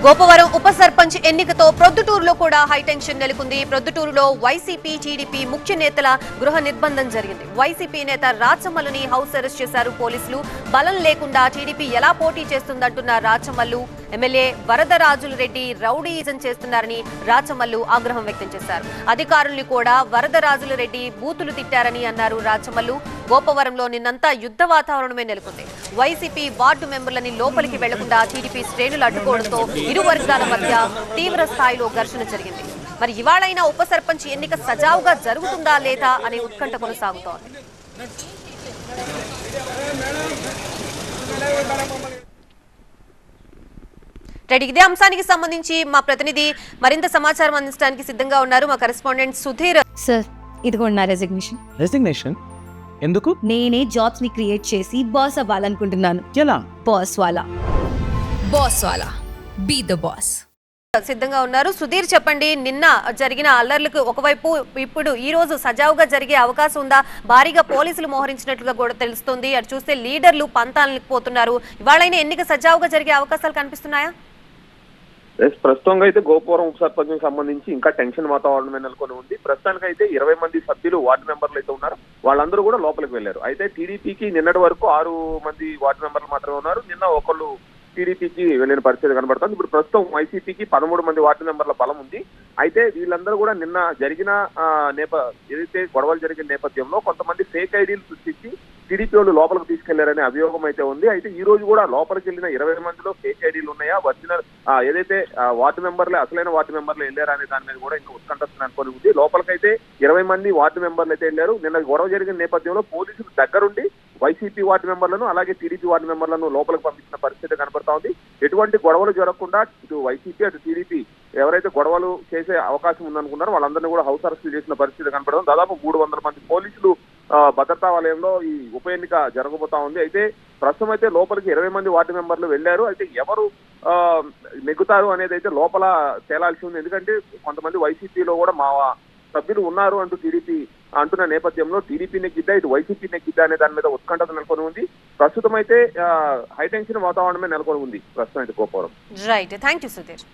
గోపవరం ఉప సర్పంచ్ ఎన్నికతో ప్రొద్దుటూరులో కూడా హైటెన్షన్ నెలకొంది. ప్రొద్దుటూరులో వైసీపీ టీడీపీ ముఖ్య నేతల గృహ నిర్బంధం జరిగింది. వైసీపీ నేత రాచమల్లుని హౌస్ అరెస్ట్ చేశారు పోలీసులు. బలం లేకుండా టీడీపీ ఎలా పోటీ చేస్తుందంటున్న రాచమల్లు, ఎమ్మెల్యే వరదరాజుల రెడ్డి రౌడీయిజం చేస్తున్నారని రాచమల్లు ఆగ్రహం వ్యక్తం చేశారు. అధికారుల్ని కూడా వరదరాజుల రెడ్డి బూతులు తిట్టారని అన్నారు రాచమల్లు. గోపవరంలో నిన్నంతా యుద్ధ వాతావరణమే నెలకొంది. వైసీపీ వార్డు మెంబర్లని లోపలికి వెళ్లకుండా టీడీపీ శ్రేణులు అడ్డుకోవడంతో ఇరు వర్గాల మధ్య తీవ్ర స్థాయిలో ఘర్షణ జరిగింది. మరి ఇవాళైనా ఉప సర్పంచ్ ఎన్నిక సజావుగా జరుగుతుందా లేదా అనే ఉత్కంఠ కొనసాగుతోంది. ఇదే అంశానికి సంబంధించి మా ప్రతినిధి మరింత సమాచారం అందించడానికి సిద్ధంగా ఉన్నారు మా కరెస్పాండెంట్ సుధీర్. సార్, ఇదిగోండి నా రెసిగ్నేషన్. ఎందుకు? నేనే జాబ్స్ ని క్రియేట్ చేసి బాస్ అవ్వాలనుకుంటున్నాను. ఎలా? బాస్ వాలా బీ ద బాస్. సిద్ధంగా ఉన్నారు సుధీర్, చెప్పండి. నిన్న జరిగిన అల్లర్లకు ఒకవైపు ఇప్పుడు ఈ రోజు సజావుగా జరిగే అవకాశం ఉందా? భారీగా పోలీసులు మోహరించినట్లుగా కూడా తెలుస్తుంది. అటు చూస్తే లీడర్లు పంతాలకు పోతున్నారు. ఇవాళైనా ఎన్నిక సజావుగా జరిగే అవకాశాలు కనిపిస్తున్నాయా? ప్రస్తుతంగా అయితే గోపవరం ఉప సర్పంచ్ సంబంధించి ఇంకా టెన్షన్ వాతావరణమే నెలకొని ఉంది. ప్రస్తుతానికి అయితే 20 మంది సభ్యులు వార్డు మెంబర్లు అయితే ఉన్నారు. వాళ్ళందరూ కూడా లోపలికి వెళ్లారు. అయితే టీడీపీకి నిన్నటి వరకు 6 మంది వార్డు మెంబర్లు మాత్రమే ఉన్నారు. నిన్న ఒకళ్ళు టీడీపీకి వెళ్ళిన పరిస్థితి కనబడుతుంది. ఇప్పుడు ప్రస్తుతం వైసీపీకి 13 మంది వార్డు మెంబర్ల బలం ఉంది. అయితే వీళ్ళందరూ కూడా నిన్న జరిగిన ఏదైతే గొడవలు జరిగిన నేపథ్యంలో కొంతమంది ఫేక్ ఐడీలు సృష్టించి టీడీపీ వాళ్ళు లోపలికి తీసుకెళ్లారనే అభియోగం అయితే ఉంది. అయితే ఈ రోజు కూడా లోపలికి వెళ్ళిన 20 మందిలో ఫేక్ ఐడీలు ఉన్నాయా, ఒరిజినల్ ఏదైతే వార్డు మెంబర్లే అసలైన వార్డు మెంబర్లు వెళ్ళారా అనే దాని మీద కూడా ఇంకా ఉత్కంఠ అనుకొని ఉంది. లోపలికైతే 20 మంది వార్డు మెంబర్లు అయితే వెళ్ళారు. నిన్న గొడవ జరిగిన నేపథ్యంలో పోలీసులు దగ్గరుండి వైసీపీ వార్డు మెంబర్లను అలాగే టీడీపీ వార్డు మెంబర్లను లోపలికి పంపించిన పరిస్థితి కనబడతా ఉంది. ఎటువంటి గొడవలు జరగకుండా ఇటు వైసీపీ అటు టీడీపీ ఎవరైతే గొడవలు చేసే అవకాశం ఉందనుకున్నారో వాళ్ళందరినీ కూడా హౌస్ అరెస్ట్ చేసిన పరిస్థితి కనబడడం. దాదాపు 300 మంది పోలీసులు భద్రతా వలయంలో ఈ ఉప ఎన్నిక జరగబోతా ఉంది. అయితే ప్రస్తుతం అయితే లోపలికి 20 మంది వార్డు మెంబర్లు వెళ్లారు. అయితే ఎవరు నెగ్గుతారు అనేది అయితే లోపల తేలాల్సి ఉంది. ఎందుకంటే కొంతమంది వైసీపీలో కూడా మా సభ్యులు ఉన్నారు అంటూ టీడీపీ అంటున్న నేపథ్యంలో టీడీపీ నెగ్గిద్దా ఇటు వైసీపీ నెగ్గిద్దా అనే దాని మీద ఉత్కంఠత నెలకొని ఉంది. ప్రస్తుతం అయితే హైటెన్షన్ వాతావరణమే నెలకొని ఉంది ప్రస్తుతం అయితే Gopavaram. Right, thank you Sudheer.